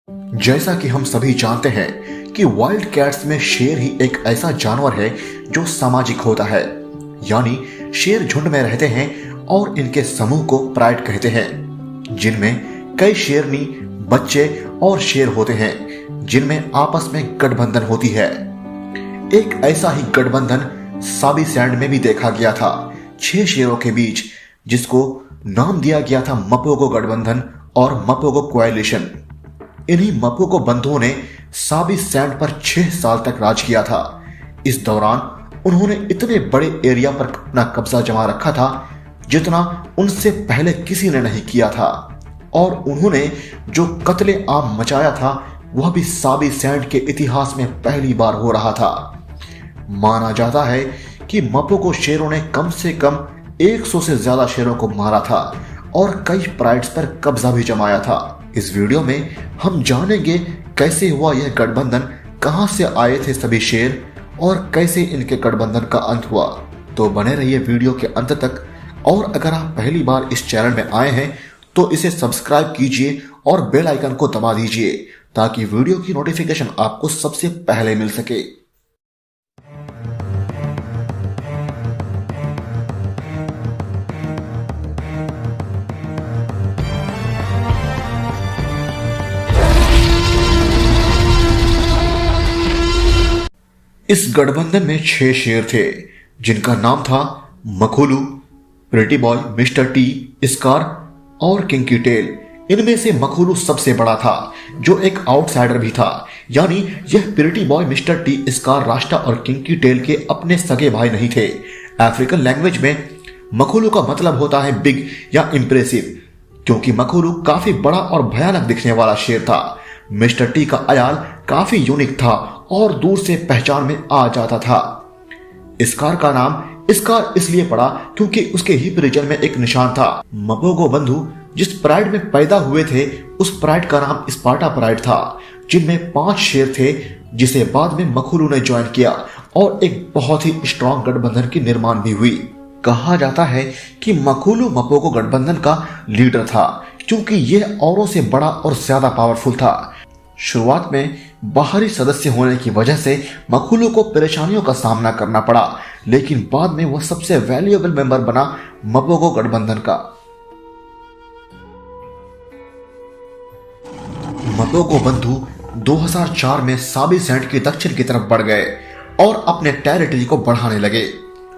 जैसा कि हम सभी जानते हैं कि वाइल्ड कैट्स में शेर ही एक ऐसा जानवर है जो सामाजिक होता है, यानी शेर झुंड में रहते हैं और इनके समूह को प्राइड कहते हैं, जिनमें कई शेरनी, बच्चे और शेर होते हैं जिनमें आपस में गठबंधन होती है। एक ऐसा ही गठबंधन साबी सैंड में भी देखा गया था 6 शेरों के बीच, जिसको नाम दिया गया था मपोगो गठबंधन और मपोगो कोएलिशन। इन्हीं मपोगो बंधुओं ने साबी सैंड पर 6 साल तक राज किया था। इस दौरान उन्होंने इतने बड़े एरिया पर अपना कब्जा जमा रखा था जितना उनसे पहले किसी ने नहीं किया था, और उन्होंने जो कत्ले आम मचाया था वह भी साबी सैंड के इतिहास में पहली बार हो रहा था। माना जाता है कि मपोगो शेरों ने कम से कम 100 से ज्यादा शेरों को मारा था और कई प्राइड्स पर कब्जा भी जमाया था। इस वीडियो में हम जानेंगे कैसे हुआ यह गठबंधन, कहां से आए थे सभी शेर और कैसे इनके गठबंधन का अंत हुआ। तो बने रहिए वीडियो के अंत तक, और अगर आप पहली बार इस चैनल में आए हैं तो इसे सब्सक्राइब कीजिए और बेल आइकन को दबा दीजिए ताकि वीडियो की नोटिफिकेशन आपको सबसे पहले मिल सके। इस गठबंधन में 6 शेर थे जिनका नाम था Makhulu, pretty boy, mister T, scar और किंकी टेल। इनमें से मखुलू सबसे बड़ा था जो एक आउटसाइडर भी था, यानी यह pretty boy, mister T, scar, rasta और किंकी टेल के अपने सगे भाई नहीं थे। अफ्रीकन लैंग्वेज में मखुलू का मतलब होता है बिग या इंप्रेसिव, क्योंकि मखुलू काफी बड़ा और भयानक दिखने वाला शेर था। मिस्टर टी का अयाल काफी यूनिक था और दूर से पहचान में आ जाता था। स्कार का नाम स्कार इसलिए पड़ा क्योंकि उसके हिप रीजन में एक निशान था। मपोगो बंधु जिस प्राइड में पैदा हुए थे उस प्राइड का नाम स्पार्टा प्राइड था, जिनमें 5 शेर थे, जिसे बाद में मखुलू ने ज्वाइन किया और एक बहुत ही स्ट्रॉन्ग गठबंधन की निर्माण भी हुई। कहा जाता है कि मखुलू मपोगो गठबंधन का लीडर था क्योंकि यह औरों से बड़ा और ज्यादा पावरफुल था। शुरुआत में बाहरी सदस्य होने की वजह से मखुलू को परेशानियों का सामना करना पड़ा, लेकिन बाद में वह सबसे वैल्यूएबल मेंबर बना मपोगो गठबंधन का। मपोगो बंधु 2004 में साबी सैंड के दक्षिण की तरफ बढ़ गए और अपने टेरिटरी को बढ़ाने लगे।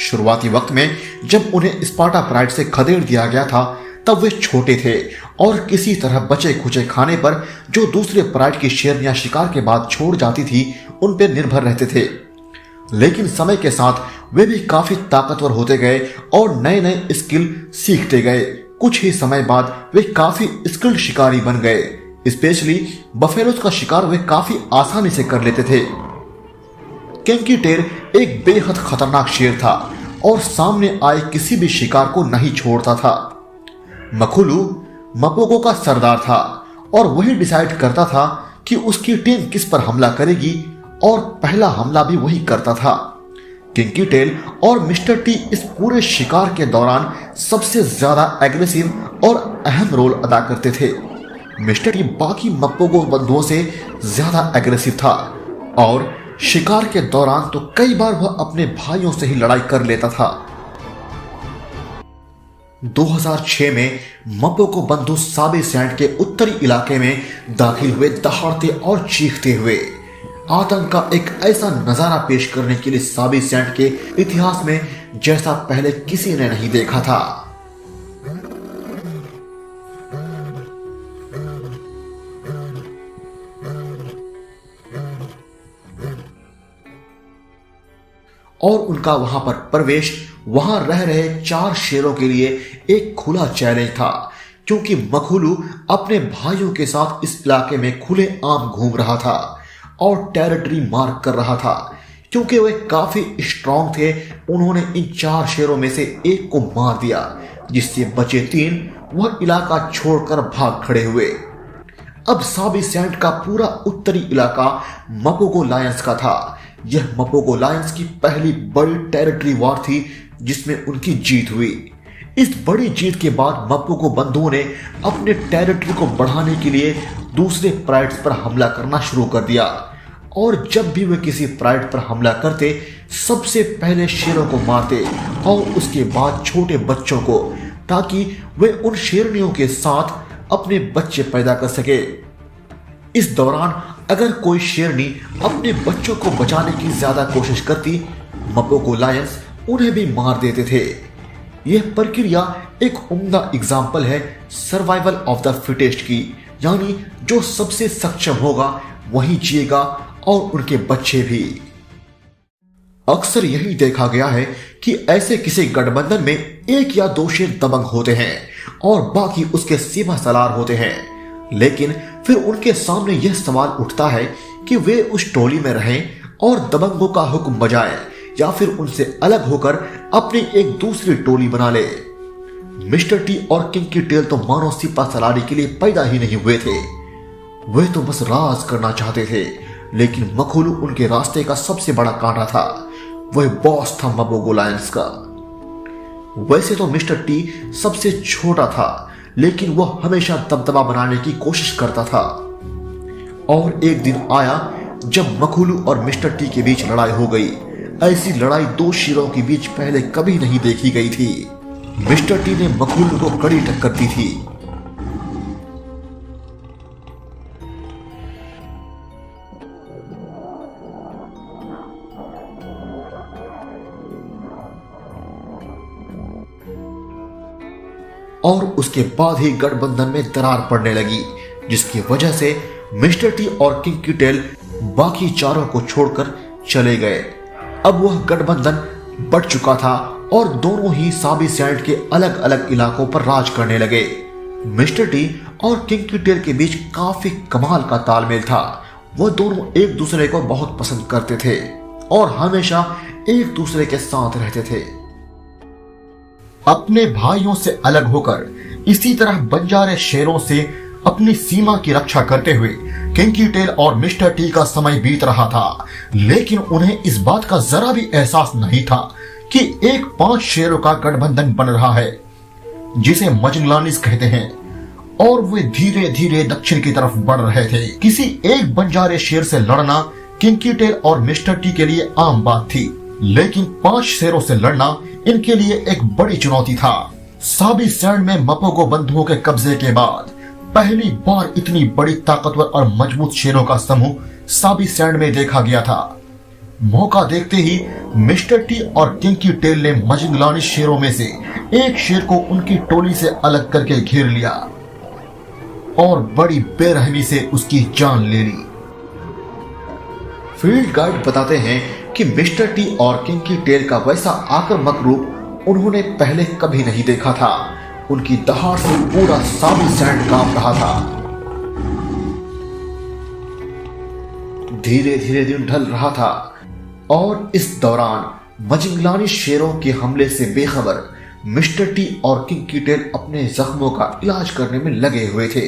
शुरुआती वक्त में जब उन्हें स्पार्टा प्राइड से खदेड़ दिया गया था तब वे छोटे थे और किसी तरह बचे खुचे खाने पर जो दूसरे प्राइड की शेरनियां शिकार के बाद छोड़ जाती थी उन पर निर्भर रहते थे। लेकिन समय के साथ वे भी काफी ताकतवर होते गए और नए नए स्किल सीखते गए। कुछ ही समय बाद वे काफी स्किल्ड शिकारी बन गए। स्पेशली बफेलोज का शिकार वे काफी आसानी से कर लेते थे। किंकी टेल एक बेहद खतरनाक शेर था और सामने आए किसी भी शिकार को नहीं छोड़ता था। मखुलू मपोगो का सरदार था और वही डिसाइड करता था कि उसकी टीम किस पर हमला करेगी, और पहला हमला भी वही करता था। किंकी टेल और मिस्टर टी इस पूरे शिकार के दौरान सबसे ज्यादा एग्रेसिव और अहम रोल अदा करते थे। मिस्टर टी बाकी मपोगो बंधुओं से ज्यादा एग्रेसिव था और शिकार के दौरान तो कई बार वह अपने भाइयों से ही लड़ाई कर लेता था। 2006 में मपोगो बंधु साबी सैंड के उत्तरी इलाके में दाखिल हुए, दहाड़ते और चीखते हुए। आतंक का एक ऐसा नजारा पेश करने के लिए साबी सैंड के इतिहास में जैसा पहले किसी ने नहीं देखा था। और उनका वहां पर प्रवेश वहां रह रहे 4 शेरों के लिए एक खुला चैलेंज था, क्योंकि मखुलू अपने भाइयों के साथ इस इलाके में खुले आम घूम रहा था और टेरिटरी मार्क कर रहा था। क्योंकि वे काफी स्ट्रांग थे, उन्होंने इन 4 शेरों में से एक को मार दिया, जिससे बचे 3 वह इलाका छोड़कर भाग खड़े हुए। अब साबी सैंड का पूरा उत्तरी इलाका मपोगो लायंस का था। यह मपोगो लायंस की पहली बड़ी टेरिटरी वॉर थी जिसमें उनकी जीत हुई। इस बड़ी जीत के बाद मप्पोगो बंधुओं ने अपने टेरिटरी को बढ़ाने के लिए दूसरे प्राइड्स पर हमला करना शुरू कर दिया और जब भी वे किसी प्राइड पर हमला करते सबसे पहले शेरों को मारते और उसके बाद छोटे बच्चों को, ताकि वे उन शेरनियों के साथ अपने बच्चे पैदा कर सके। इस दौरान अगर कोई शेरनी अपने बच्चों को बचाने की ज्यादा कोशिश करती, मप्पोगो लायंस उन्हें भी मार देते थे। यह प्रक्रिया एक उम्दा एग्जाम्पल है सर्वाइवल ऑफ द फिटेस्ट की, यानी जो सबसे सक्षम होगा वही जिएगा और उनके बच्चे भी। अक्सर यही देखा गया है कि ऐसे किसी गठबंधन में एक या दो शेर दबंग होते हैं और बाकी उसके सीमा सलार होते हैं, लेकिन फिर उनके सामने यह सवाल उठता है कि वे उस टोली में रहें और दबंगों का हुक्म बजाएं या फिर उनसे अलग होकर अपनी एक दूसरी टोली बना ले। मिस्टर टी और किंकी टेल तो मानो सिपा सलारी के लिए पैदा ही नहीं हुए थे। वे तो बस राज करना चाहते थे, लेकिन मखोलू उनके रास्ते का सबसे बड़ा कांटा था। वह बॉस था मप्पोगो लायंस का। वैसे तो मिस्टर टी सबसे छोटा था, लेकिन वह हमेशा दबदबा बनाने की कोशिश करता था। और एक दिन आया जब मखोलू और मिस्टर टी के बीच लड़ाई हो गई। ऐसी लड़ाई दो शेरों के बीच पहले कभी नहीं देखी गई थी। मिस्टर टी ने मखोलू को कड़ी टक्कर दी थी। और उसके बाद ही गठबंधन में दरार पड़ने लगी, जिसकी वजह से मिस्टर टी और किंकी टेल बाकी चारों को छोड़कर चले गए। अब वह गठबंधन बढ़ चुका था और दोनों ही साबी सैंड के अलग अलग इलाकों पर राज करने लगे। मिस्टर टी और किंकी टेल के बीच काफी कमाल का तालमेल था। वह दोनों एक दूसरे को बहुत पसंद करते थे और हमेशा एक दूसरे के साथ रहते थे। अपने भाइयों से अलग होकर इसी तरह बंजारे शेरों से अपनी सीमा की रक्षा करते हुए किंकी टेल और मिस्टर टी का समय बीत रहा था, लेकिन उन्हें इस बात का जरा भी एहसास नहीं था कि एक 5 शेरों का गठबंधन बन रहा है, जिसे मजंगलानिस कहते हैं, और वे धीरे धीरे दक्षिण की तरफ बढ़ रहे थे। किसी एक बंजारे शेर से लड़ना किंकी टेल और मिस्टर टी के लिए आम बात थी, लेकिन 5 शेरों से लड़ना इनके लिए एक बड़ी चुनौती था। साबी सैंड में मप्पोगो बंधुओं के कब्जे के बाद पहली बार इतनी बड़ी ताकतवर और मजबूत शेरों का समूह साबी सैंड में देखा गया था। मौका देखते ही मिस्टर टी और किंकी टेल ने मजंगलानिस शेरों में से एक शेर को उनकी टोली से अलग करके घेर लिया और बड़ी बेरहमी से उसकी जान ले ली। फील्ड गाइड बताते हैं कि मिस्टर टी और किंकी टेल का वैसा आक्रामक रूप उन्होंने पहले कभी नहीं देखा था। उनकी दहाड़ से पूरा साबी सैंड कांप रहा था। धीरे धीरे दिन ढल रहा था और इस दौरान मजंगलानिस शेरों के हमले से बेखबर मिस्टर टी और किंकी टेल अपने जख्मों का इलाज करने में लगे हुए थे,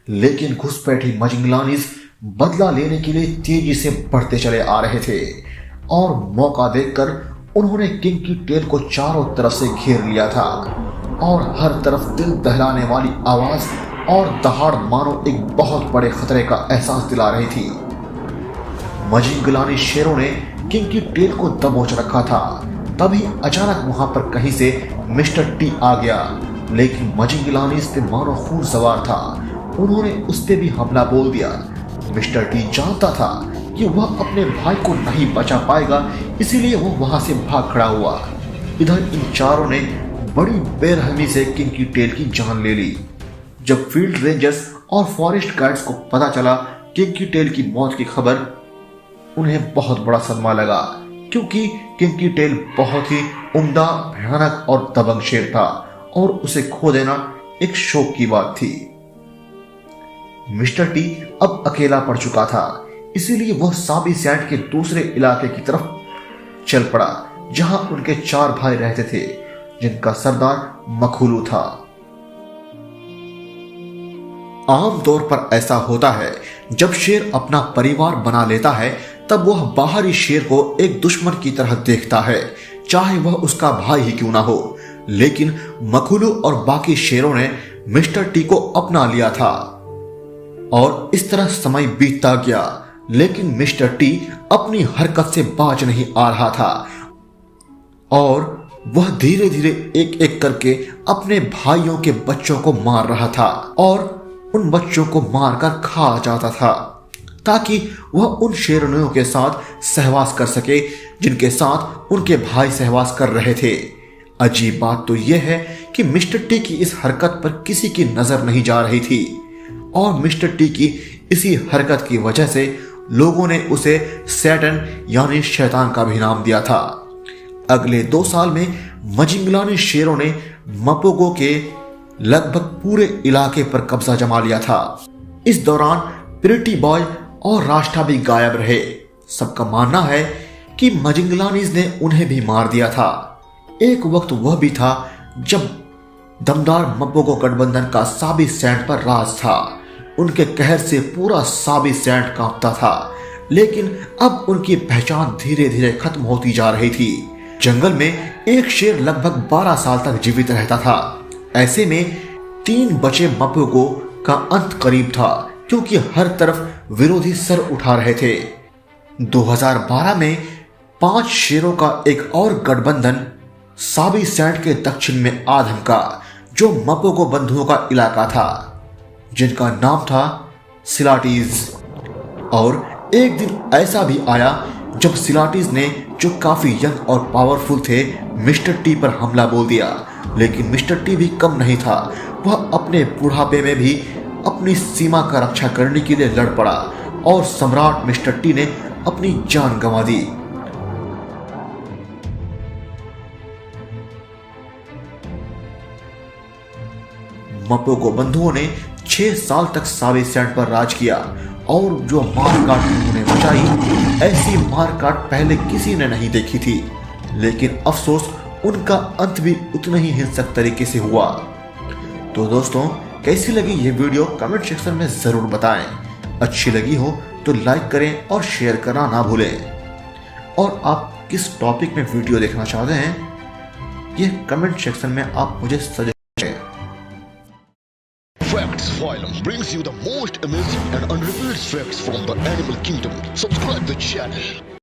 लेकिन घुसपैठी मजंगलानिस बदला लेने के लिए तेजी से बढ़ते चले आ रहे थे और मौका देखकर उन्होंने किंकी टेल को चारों तरफ से घेर लिया था और हर तरफ दिल दहलाने वाली आवाज और दहाड़ मानो एक बहुत बड़े खतरे का एहसास दिला रही थी। मजंगलानिस शेरों ने किंकी टेल को दबोच रखा था। तभी अचानक वहां पर कहीं से मिस्टर टी आ गया, लेकिन मजंगलानिस पे मानो खून सवार था। उन्होंने उस पे भी हमला बोल दिया। मिस्टर टी जानता था कि वह अपने भाई को नहीं बचा पाएगा, इसीलिए वो वहां से भाग खड़ा हुआ। इधर इन चारों ने बड़ी बेरहमी से किंकी टेल की जान ले ली। जब फील्ड रेंजर्स और फॉरेस्ट गार्ड्स को पता चला किंकी टेल की मौत की खबर, उन्हें बहुत बड़ा सदमा लगा, क्योंकि किंकी टेल बहुत ही उम्दा, भयानक और दबंग शेर था और उसे खो देना एक शौक की बात थी। मिस्टर टी अब अकेला पड़ चुका था, इसीलिए वह साबी सैंड के दूसरे इलाके की तरफ चल पड़ा, जहां उनके 4 भाई रहते थे, जिनका सरदार मखोलू था। आमतौर पर ऐसा होता है, जब शेर अपना परिवार बना लेता है तब वह बाहरी शेर को एक दुश्मन की तरह देखता है, चाहे वह उसका भाई ही क्यों ना हो। लेकिन मखुलू और बाकी शेरों ने मिस्टर टी को अपना लिया था और इस तरह समय बीतता गया, लेकिन मिस्टर टी अपनी हरकत से बाज नहीं आ रहा था और वह धीरे धीरे एक एक करके अपने भाइयों के बच्चों को मार रहा था और उन बच्चों को मारकर खा जाता था ताकि वह उन शेरनियों के साथ सहवास कर सके जिनके साथ उनके भाई सहवास कर रहे थे। अजीब बात तो यह है कि मिस्टर टी की इस हरकत पर किसी की नजर नहीं जा रही थी और मिस्टर टी की इसी हरकत की वजह से लोगों ने उसे सैटन यानी शैतान का भी नाम दिया था। अगले 2 साल में मजिंगलानी शेरों ने मपोगो के लगभग पूरे इलाके पर कब्जा जमा लिया था। इस दौरान प्रिटी बॉय और राष्ट्रा भी गायब रहे। सबका मानना है कि मजिंगलानीज ने उन्हें भी मार दिया था। एक वक्त वह भी था जब दमदार मपोगो गठबंधन का साबी सैंड पर राज था। उनके कहर से पूरा साबी सैंड कांपता था, लेकिन अब उनकी पहचान धीरे धीरे खत्म होती जा रही थी। जंगल में एक शेर लगभग 12 साल तक जीवित रहता था। ऐसे में 3 बचे मपोगो का अंत करीब था क्योंकि हर तरफ विरोधी सर उठा रहे थे। 2012 में 5 शेरों का एक और गठबंधन साबी सैंड के दक्षिण में आ धमका, जो मपोगो बंधुओं का इलाका था, जिनका नाम था सिलाटीज। और एक दिन ऐसा भी आया जब सिलाटीज ने, जो काफी यंग और पावरफुल थे, मिस्टर टी पर हमला बोल दिया। लेकिन मिस्टर टी भी कम नहीं था। वह अपने बुढ़ापे में भी अपनी सीमा का रक्षा करने के लिए लड़ पड़ा और सम्राट मिस्टर टी ने अपनी जान गंवा दी। मपोगो बंधुओं ने 6 साल तक साबी सैंड पर राज किया और जो मारकाट उन्होंने मचाई, ऐसी मारकाट पहले किसी ने नहीं देखी थी। लेकिन अफसोस उनका अंत भी उतना ही हिंसक तरीके से हुआ। तो दोस्तों, कैसी लगी ये वीडियो कमेंट सेक्शन में जरूर बताएं। अच्छी लगी हो तो लाइक करें और शेयर करना ना भूलें। और आप किस टॉपिक में वीडियो देखना चाहते हैं, ये कमेंट सेक्शन में आप मुझे सजेस्ट करें। Facts Phylum brings you the most amazing and unrevealed facts from the animal kingdom. Subscribe the channel.